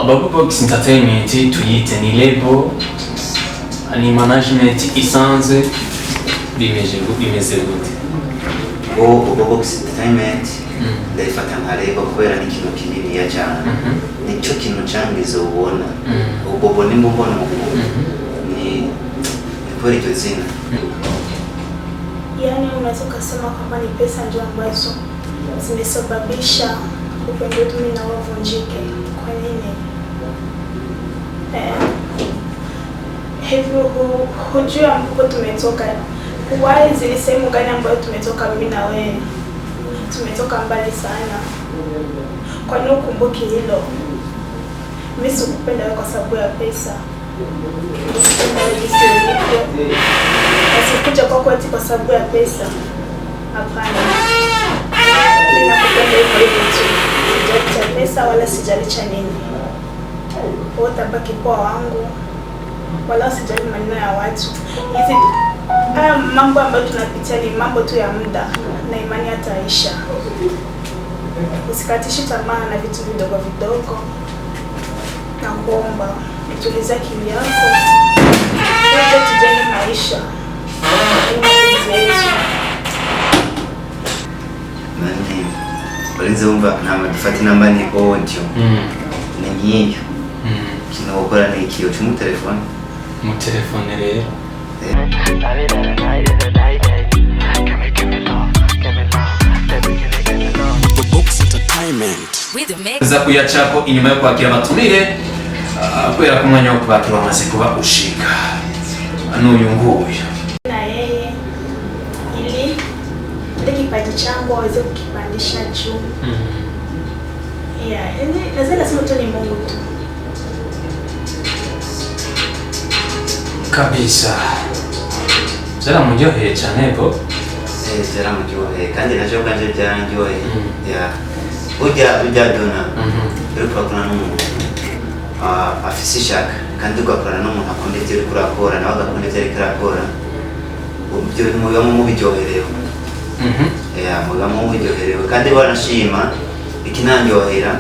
Bubble Box Entertainment tuyite ni label, ni management isanzwe bimeze gute? Bubble Box Entertainment ndayifata nka label kubera ni ikintu kinini ya cyane. Nicyo kintu cyangize ubona. Ubwo ni mbona ni kwa hiyo zina. Yani unaweza kusema kwamba ni pesa ndio ambazo zimesababisha upendo wetu mimi na wewe uvunjike. Kwa nini? Hivyo hujua ambapo tumetoka. Huwezi ni sehemu gani ambayo tumetoka mimi na wewe? Tumetoka mbali sana. Kwa nini ukumbuki hilo? Mimi sikupenda wewe kwa sababu ya pesa. Asikuja kwako ati kwa sababu ya pesa. Hapana. Ninakupenda hivyo hivyo tu. Sijali cha pesa wala sijali cha nini. Wewe utabaki kwa wangu. Wala sijali maneno ya watu. Hizi mambo ambayo tunapitia ni mambo tu ya muda na imani yataisha. Usikatishi tamaa na vitu vidogo vidogo. Na kuomba utulize akili yako. Wote tujenge maisha. Mani baliza umva nama dufata namba ni audio. Ni nyiyo. Kinokora ni ikiyo cyo mu telefone. Mu telefone rero. Box Entertainment. Za kuyachako inyuma yo kwakira abatumire kubera ko umwanya wo kubakira bamaze kuba ushika. N'uyu nguyu. Na yeye ili kipaji changu aweze kukipandisha juu. Yeah, lazima sema tu ni Mungu tu. Kabisa. Zara muryoheye cyane bo. Zara muryoheye kandi naje kanje byarangiye. Ya. Ujya dona. Uri kwakora n'umuntu. Afise ishaka kandi ugakorana n'umuntu akunda ibyo uri kurakora nawe agakunda ibyo ari kurakora. Ubyo mubamo mubiryoherewe. Mubamo mubiryoherewe kandi barashima ikinanyohera.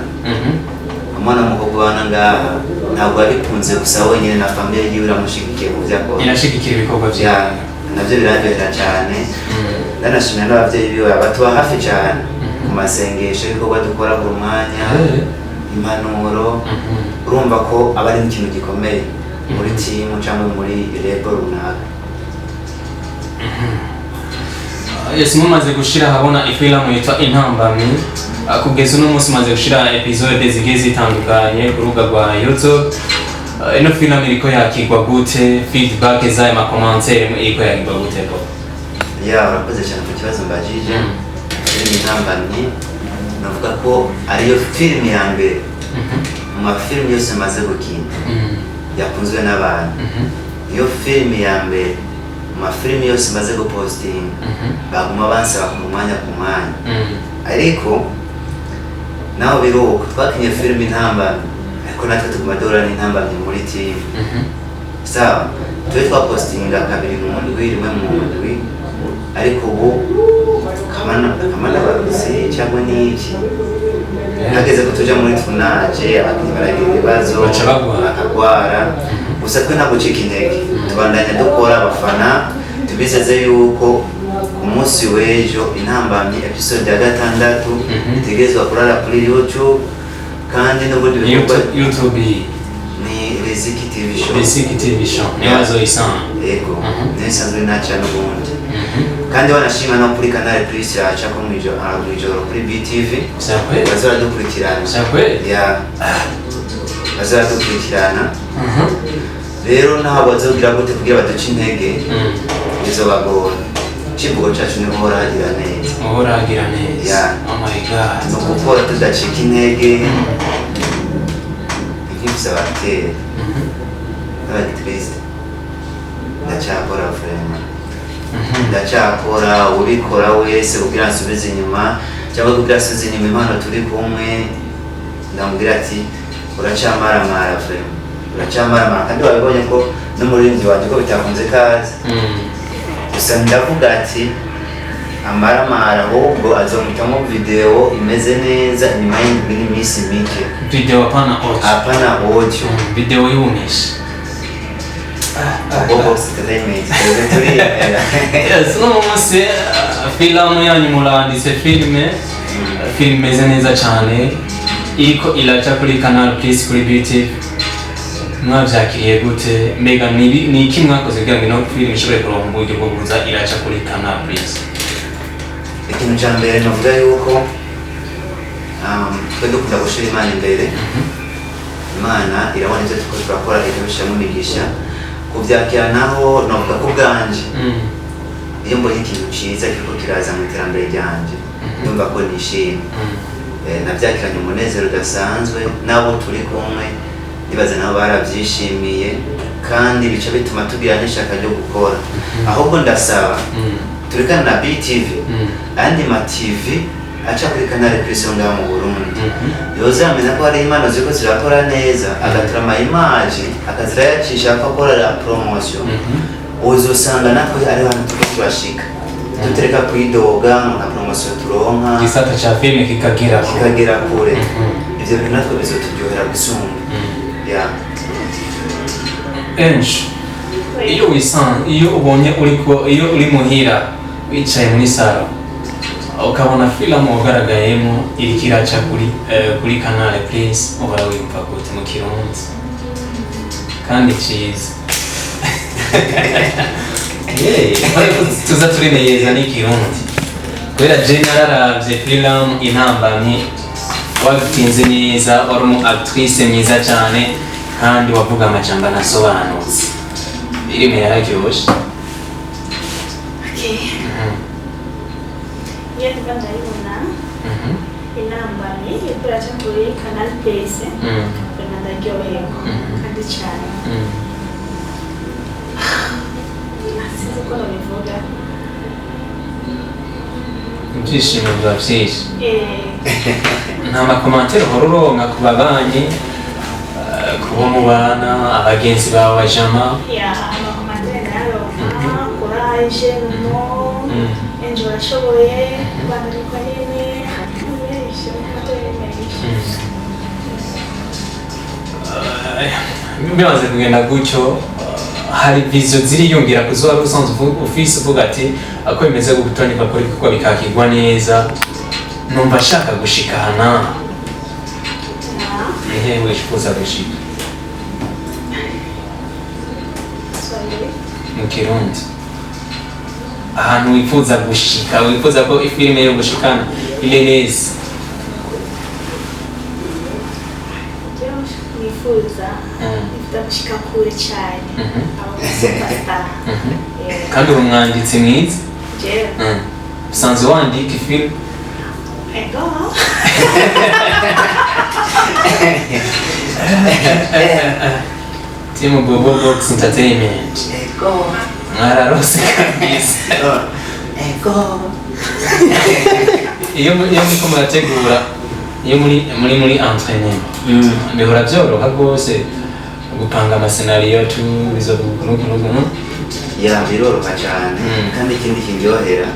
Umwana mukobwa wana ngaha ntabwo abikunze gusa wenyine na famille yiwe iramushigikiye mu byakora. Inashigikira ibikorwa byawe. Navyo biraryohera cyane. Ndanashimira n'abavyeyi biwe abatuba hafi cyane ku masengesho ibikorwa dukora ku mwanya. Impanuro urumva ko abari mu kintu gikomeye muri team cyangwa muri label runaka. Yes, mumaze gushira habona ifilm yitwa Intambamyi. Kugeza uno munsi maze gushira episode zigiye zitandukanye ku rubuga rwa YouTube. Ino film iriko yakigwa gute? Feedback zayo ma commentaire iriko yakigwa gute ko? Urakoze cyane ku kibazo mbajije. Intambamyi navuga ko ariyo film ya mbere mu mafilm yose maze gukina yakunzwe n'abantu. Iyo film ya mbere mu mafilm yose maze guposting baguma bansaba ku mwanya ariko naho biruko twakinye film Intambamyi ariko natwe tuguma dora n'Intambamyi muri team. Sawa twe twapostinga kabiri mu ndwi rimwe mu ndwi ariko ubu kamana baruzi cyangwa niki nageze ko tuja muri tunaje abakinyi baragira ibibazo bakagwara gusa twe ntabwo cika intege tubandanya dukora abafana tubizeze yuko umunsi w'ejo Intambamyi episode ya 6 itegezwa kurara kuri YouTube kandi n'ubundi bikorwa YouTube ni Riziki TV show. Riziki TV show niwazo isana yego nesanzwe nacha n'ubundi kandi wanashima no kuri Canal Plus yacha ko mwijoro kuri BTV sakwe bazara dukurikirana sakwe ya bazara dukurikirana rero naho bazogira gute kugira baduce intege izo bagora kivugo cyacu ni guhoragira neza ya oh my god no gukora tudacika intege nk'ibyo batera triste ndacakora vraiment ndacakora ubikora wese kugira nsubize inyuma cyangwa kugira asubize inyuma impano turi kumwe ndamubwira ati uracamaramara vraiment uracamaramara kandi wabibonye ko no muri ndi wanjye ko bitakunze kazi gusa ndavuga ati amaramara ahubwo azomutamwo video imeze neza nyuma y'iminsi mike. Video hapana audio. Video yumisha. Bobox Entertainment. Yes, no munsi filamu yanyu muranditse filime imeze neza cyane iriko iraca kuri Canal Plus kuri BTV. Mwavyakiriye gute? Mbega ni iki mwakoze kugira ngo ino film ishobore kuronka uburyo bwo kuza iraca kuri Canal Plus? Ikintu cya mbere novuga yuko twe dukunda gushira Imana imbere. Imana irabona ivyo tuko turakora ikabishiramo imigisha. Kuvyakira naho novuga ko bwanje iyo mbonye ikintu ciza kiriko kiraza mu iterambere ryanje ndumva ko nishimye. Navyakiranye umunezero udasanzwe n'abo turi kumwe ndibaza nabo baravyishimiye kandi bica bituma tugira n'ishaka ryo gukora. Ahubwo ndasaba turikana na BTV andi ma TV aca kuri Canal Plus ngaha mu Burundi yozamenya ko hari impano ziko zirakora neza agatura ama image akazirayacisha akakora promotion uzosanga natwe ari abantu turashika dutereka kwidoga na promotion turonka gisata cha filme kikagera kure. Ivyo bintu natwe bizoturyohera gusumba. iyo ubonye iyo uri muhira wicaye muri salo ukabona filamu ugaragayemo iriko iraca kuri Canal Plus uhora wiyumva gute mu Kirundi kandi ciza? Tuza turineyeza n'ikirundi kubera je nararavye filamu Intambamyi wabitinze neza wari umu actrice myiza cyane kandi wavuga amajambo anasobanutse filime yararyoshe. Iyo ndiko ndayibona Intambamyi iriko iraca kuri Canal Plus ndaryoherwa kandi cyane. Sinzi uko nabivuga. Ibyishimo biba byinshi. Nta makomantere uhora uronka ku babanyi kubo mubana abagenzi bawe bajama? Amakomantere nayaronka courage no enjo urashoboye bandikwa nini bimaze kugenda gutyo hari vision ziriyongera kuzoba usanzwe ufise uvuga ati ako bimeze gutoni bakora kuko bikakigwa neza numva shaka gushika hana ehe wifuza gushika mu Kirundi ahantu wifuza gushika wifuza ko ifilime yo gushikana ile neza nifuza gushika kure cyane kandi uri umwanditsi mwiza usanzwe wandika ifilime Team Bobobox Entertainment mwararose kabisa iyo muriko murategura iyo muri entraînement bihora byoroha rwose gupanga amasenariyo biroroha cyane kandi ikindi kiryohera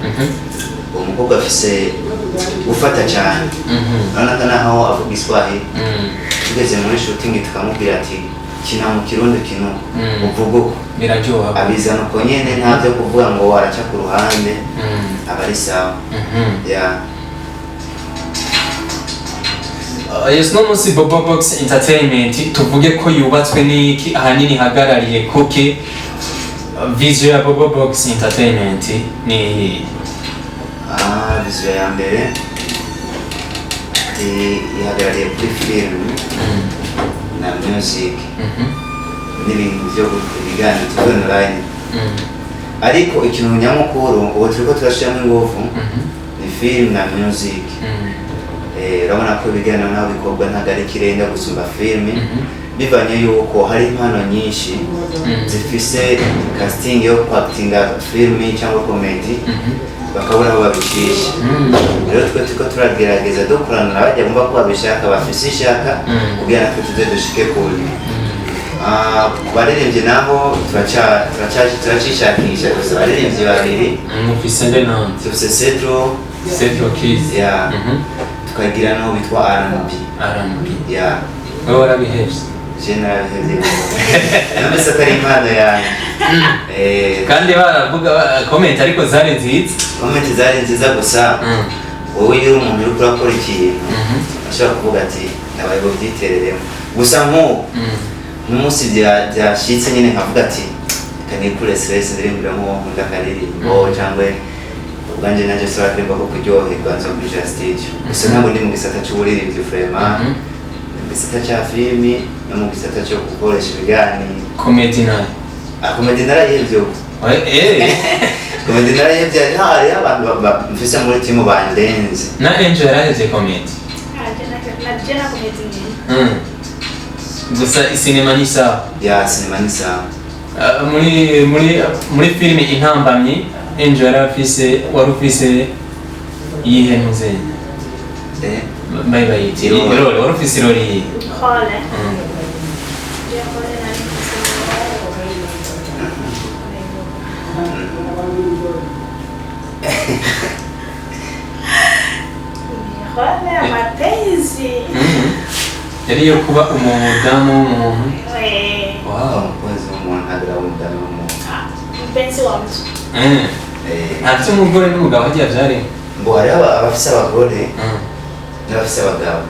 umukobwa afise gufata cyane urabona naho avuga Iswahili tugeze muri shooting tukamubwira ati kina mu Kirundi kino uvuga uko biraryoha abizana uko nyene nta byo kuvuga ngo waraca ku ruhande aba ari sawa. Yes, no munsi Bobobox Entertainment tuvuge ko yubatswe n'iki ahanini hagarariye kuki vision ya Bobobox Entertainment ni vision ya mbere ihagarariye kuri film na music n'ibintu byo ibiganiro turi online ariko ikintu nyamukuru ubu turiko turashiramo ingufu ni film na music. Urabona ko ibiganiro naho bikorwa ntabwo ari ikirenga gusumba filime bivanye yuko hari impano nyinshi zifise casting yo actinga filime cyangwa comedy bakabura aho babicisha. Rero twe turiko turagerageza dukorana n'abajya bumva ko babishaka bafise ishaka kugira natwe tuze dushike kure. baririmbye nabo turacishakisha gusa baririmbye babiri mufise nde nande dufise Cedro Kids ya tukagira naho bitwa R&B ya wowe warabihevye je narabihevye nambese atari impano yanjye kandi baravuga comment ariko zari nziza comment zari nziza gusa wowe iyo umuntu uri kurakora ikintu ashobora kuvuga ati nabaye byitereremo gusa n'umunsi byashitse nyine nkavuga ati kanikure stress ndirimbiramo ndakaririmbo cyangwa ubwanje naje saratemba ko kuryoherwa nzo kuri stage gusa ntabwo ndi mu gisata cy'uburirimbyi vraiment mu gisata cya filimi no mu gisata cyo gukoresha ibiganiro comedy nayo comedy narayevyo comedy narayevyo hari abantu mfise muri timu bandenze na Angel yaraheze comedy najena comedy gusa isinema ni sawa ya sinema ni sawa muri filime Intambamyi Angel wari ufise iyihe ntuze bayiti role wari ufise role iyihe Hole Hole amapenzi yari yo kuba umudamu w'umuntu umukozi w'umuntu ntagira umudamu w'umuntu mpenzi wa mtu ntafite umugore n'umugabo hagiye abyare ngo hariho abafise abagore n'abafise abagabo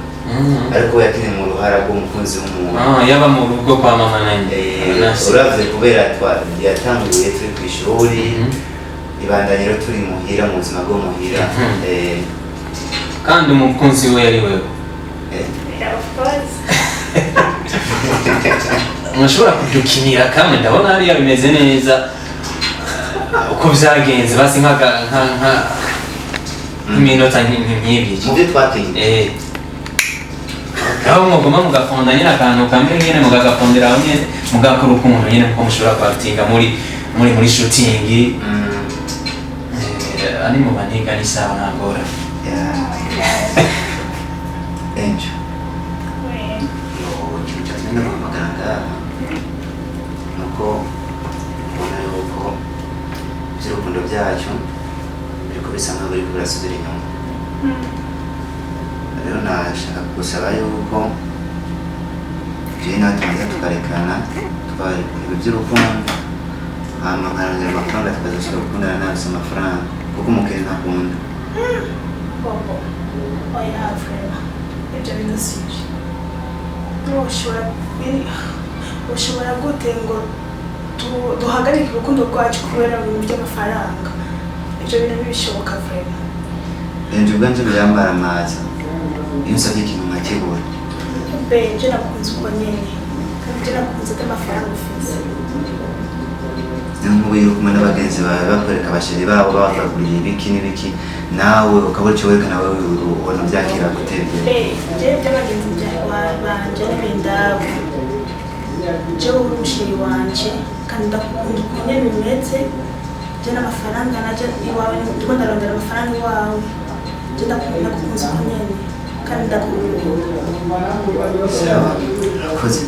ariko yakine mu ruhara rw'umukunzi w'umuntu yaba mu rugo kwa mama nanjye uravye kubera yatanguye turi ku ishuri ibandanye rero turi muhira mu buzima bwo muhira kandi umukunzi we yari wewe mwashobora kubyukinira kandi ndabona hariya bimeze neza uko byagenze basi nk'iminota nk'ibiri mu byo twatinye aho mugoma mugafonda nyine akantu kamwe nyine mugagafondera aho nyine mugakora ukuntu nyine kuko mushobora kwatinga muri shooting ari mu baniga ni sawa ntagora Angel n'amaganga nuko ubona yuko iby'urukundo byacu biriko bisa nkaho biriko birasubira inyuma rero nashaka gusaba yuko jewe nawe tumaze tukarekana tukareka iby'urukundo hama nkarondera amafaranga tukazashobora gukundana nabise amafaranga kuko umukene ntakunda Bobo oya vrema ibyo bidasije ushobora gute ngo duhagarike urukundo rwacu kubera ibintu by'amafaranga ibyo bintu ntibishoboka vrema Angel ubwanje birambara amazi iyo usabye ikintu nkakibura nje nakunze uko nyene kandi nje nakunze ko amafaranga ufise nk'ubu iyo uri kumwe n'abagenzi bawe bakwereka abasheri babo babaguriye ibiki n'ibiki nawe ukabura icyo werekana wowe ubona byakira gutera imbere jewe by'abagenzi banje n'ibindabo jewe uri umusheri wanje kandi ndakukunda uko nyene umeze je n'amafaranga naje iwawe ndiko ndarondera amafaranga iwawe je ndakukunze uko nyene kandi ndakukunda sawa urakoze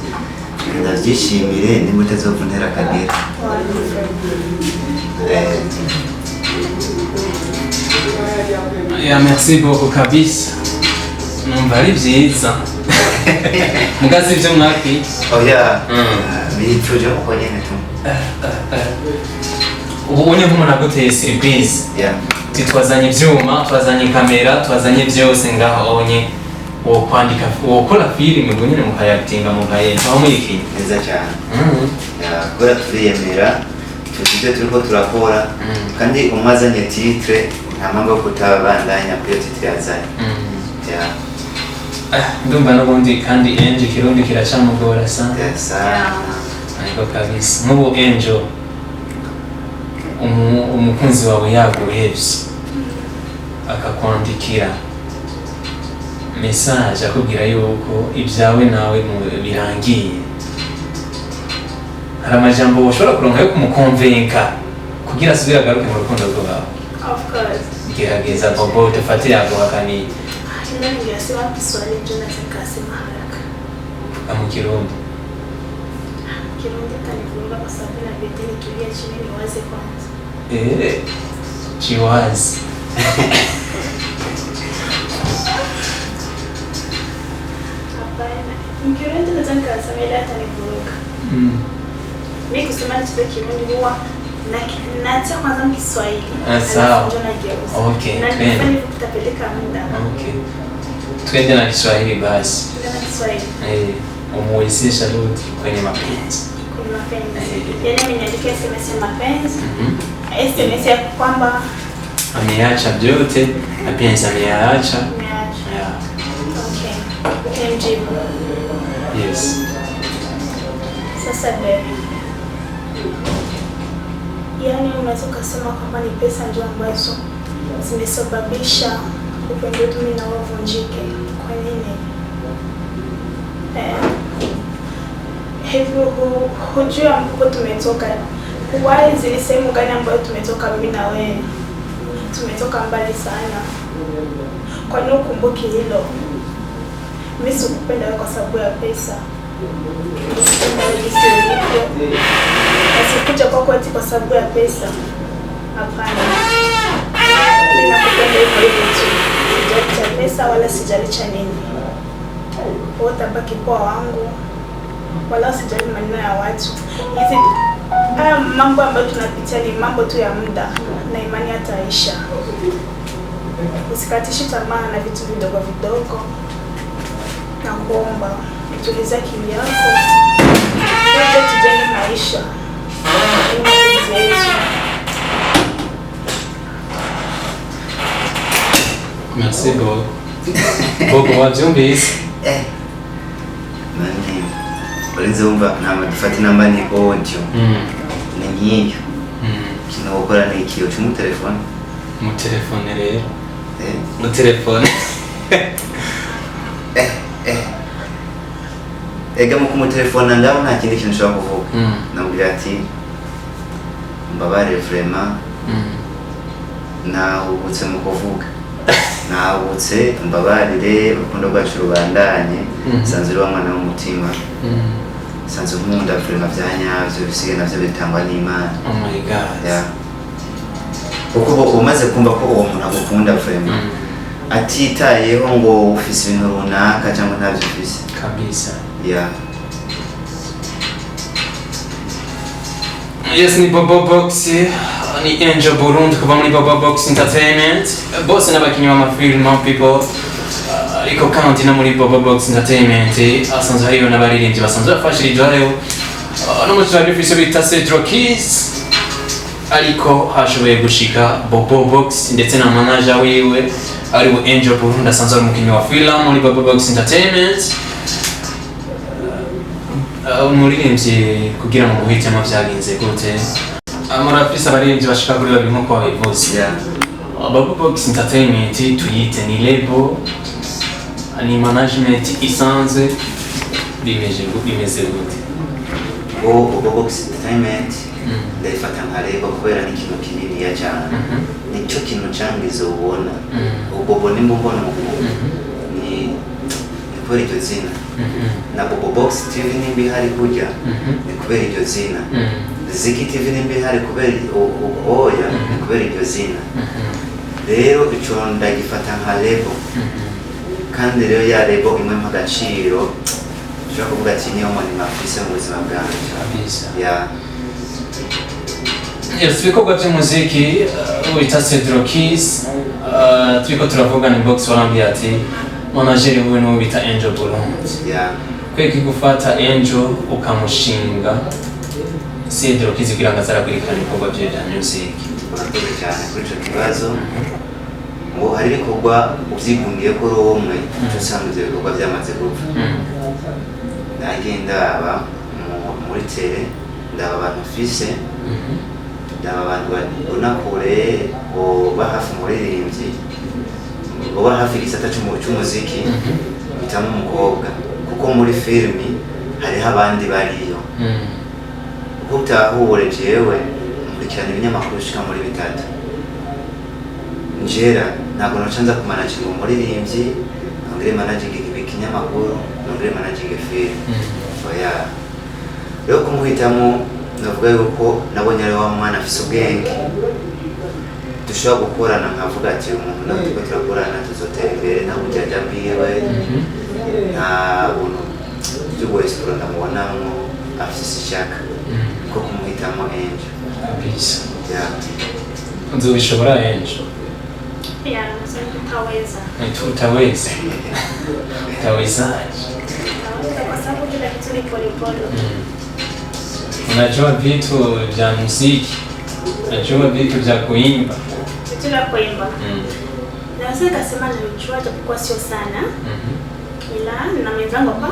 ndabyishimire niba utazovuntera akagera merci beaucoup kabisa numva ari byiza mugazi ibyo mwaki oya bituje uko nyene tu ubonye nk'umuntu aguteye surprise twazanye ibyuma twazanye kamera twazanye byose ngaho onye wokwandika wokora filime ngo nyine mukayatinga mukayeta aho muri neza cyane kubera turiyemera tujye turiko turakora kandi umwazanye titre nta mpamvu yo kutabandanya kuri iyo titre yazanye ndumva n'ubundi kandi Angel Kirundi kiracamugora sana ariko kabisa nk'ubu Angel umukunzi wawe yaguhevye akakwandikira message akubwira yuko ibyawe nawe birangiye, hari amajambo ushobora kuronka yo kumukonvenka kugira asubire agaruke mu rukundo rwawe? Of course. Gerageza Bobo tufate yaguhakaniye. Nani yasema Kiswahili Jonathan kasema haraka. Mu Kirundi. Kirundi kanivuruga kwa sababu inabidi nitulie chini niwaze kwanza. Chiwazi. Hapana. Mkirundi naweza nikasema ile hata nivuruga. Mimi kusema nichukue Kirundi huwa naacha kwanza Kiswahili. Sawa. Okay. Na nifanye kutapeleka muda. Okay. Twende na Kiswahili basi. Twende na Kiswahili. Umuwezesha Ludi kwenye mapenzi. Kwenye mapenzi. Yaani ameniandikia SMS ya mapenzi. SMS ya kwamba ameacha vyote, mapenzi ameacha. Yeah. Okay. Mjibu. Yes. Sasa baby. Yaani unaweza kusema kwamba ni pesa ndio ambazo zimesababisha upendo wetu mimi na wewe uvunjike. Kwa nini? Hivyo hujua ambapo tumetoka. Wazi ni sehemu gani ambayo tumetoka mimi na wewe? Tumetoka mbali sana. Kwa nini ukumbuki hilo? Mimi sikupenda wewe kwa sababu ya pesa. Sikupenda wewe jinsi ulivyo. Nasikuja kwako eti kwa sababu ya pesa. Hapana. Mimi nakupenda hivyo hivyo tu. Sijali cha pesa wala sijali cha nini. Wewe utabaki poa wangu. Wala sijali maneno ya watu. Hizi mambo ambayo tunapitia ni mambo tu ya muda na imani yataisha. Usikatishi tamaa na vitu vidogo vidogo. Na kuomba utulize akili yako. Wewe tujenge maisha. Merci Bob. Bob wabyumvise? Mani urenze wumva dufata inamba ni audio ni nk'iyo kino gukora ni ikiyo cyo mu telefone rero mu telefone ega mu telefone ndaho nta kindi kintu ushobora kuvuga nambwira ati mbabare vraiment nahubutse mu kuvuga nahubutse mbabarire urukundo rwacu rubandanye sanzwe wa mwana w'umutima sanzwe nkunda vraiment byanyavyo bisige navyo bitangwa n'Imana. Oh my god. Yeah. Uko umaze kumva ko uwo muntu agukunda vraiment atitayeho ngo ufise ibintu runaka cyangwa ntavyo ufise kabisa. Yeah. Yes, ni Bobo Box, ni Angel Burundi kuva muri Bobo Box Entertainment. Bose n'abakinyi b'amafilm people. Ariko kandi no muri Bobo Box Entertainment asanzwe hariyo n'abaririmbyi basanzwe bafashirijeyo. No mu cyaro bifise bita Cedro Keys. Ariko hashoboye gushika Bobo Box ndetse na manager wiwe ariwe Angel Burundi asanzwe ari umukinyi wa film muri Bobo Box Entertainment. Umuririmbyi kugira ngo muhitemo byagenze gute? Murafise abaririmbyi bashika kuri babiri nkuko babivuze. Yeah. Bobo Box Entertainment tuyite ni label, ni management isanzwe bimeze gute? Bobo Box Entertainment ndayifata nka label kubera ni ikintu kinini ya cyane. Nicyo kintu cyangize ubona. Bobo ni mbona ni kubera iryo zina. Na Bobo Box TV nimbi hari kujya ni kubera iryo zina. Ziki TV nimbi hari kubera oya ni kubera iryo zina. Rero ico ndagifata nka label. Kandi rero ya label imwe mu gaciro cyo kuvuga ati niyo muntu mafise mu buzima bwanjye kabisa. Yeah. Yes, ibikorwa by'umuziki wita Cedro Keys, turiko turavuga ni Box warambye ati manager wiwe no bita Angel Burundi. Yeah. Kweki gufata Angel ukamushinga Cedro Keys kugira ngo azarakurikirana ibikorwa bye bya music. Urakoze cyane kuri ico kibazo. Ngo hari ibikorwa uvyigungiye ko romwe usanga ivyo bikorwa byamaze gupfa. Nagenda aba muri tele ndaba abantu fise ndaba abantu babona kure bo hafi muririmbyi bo hafi gisata cy'umuziki bitamo umukobwa kuko muri filmi hari abandi bariyo utahure jewe nkurikirana ibinyamakuru shika muri bitatu njera ntabwo nocanza kumanaginga umuririmbyi ngire managing ikinyamakuru ngire managing film oya rero kumuhitamo navuga yuko nabonye ari wa mwana afise ubwenge dushobora gukorana nkavuga ati umuntu nawe turiko turakorana tuzotera imbere nta bujyajya bwiwe nta buntu by'uburesipuro ndamubonamwo afise ishaka ko kumuhitamo Angel kabisa. yeah. Nzobishobora Angel? Yeah, utaweza. Utaweza. Utawezaje? Kwa sababu kila kitu ni polepole. Unajua vitu vya muziki, unajua vitu vya kuimba. Vitu vya kuimba. Naweza kusema najua japokuwa sio sana. Ila na mwenzangu hapa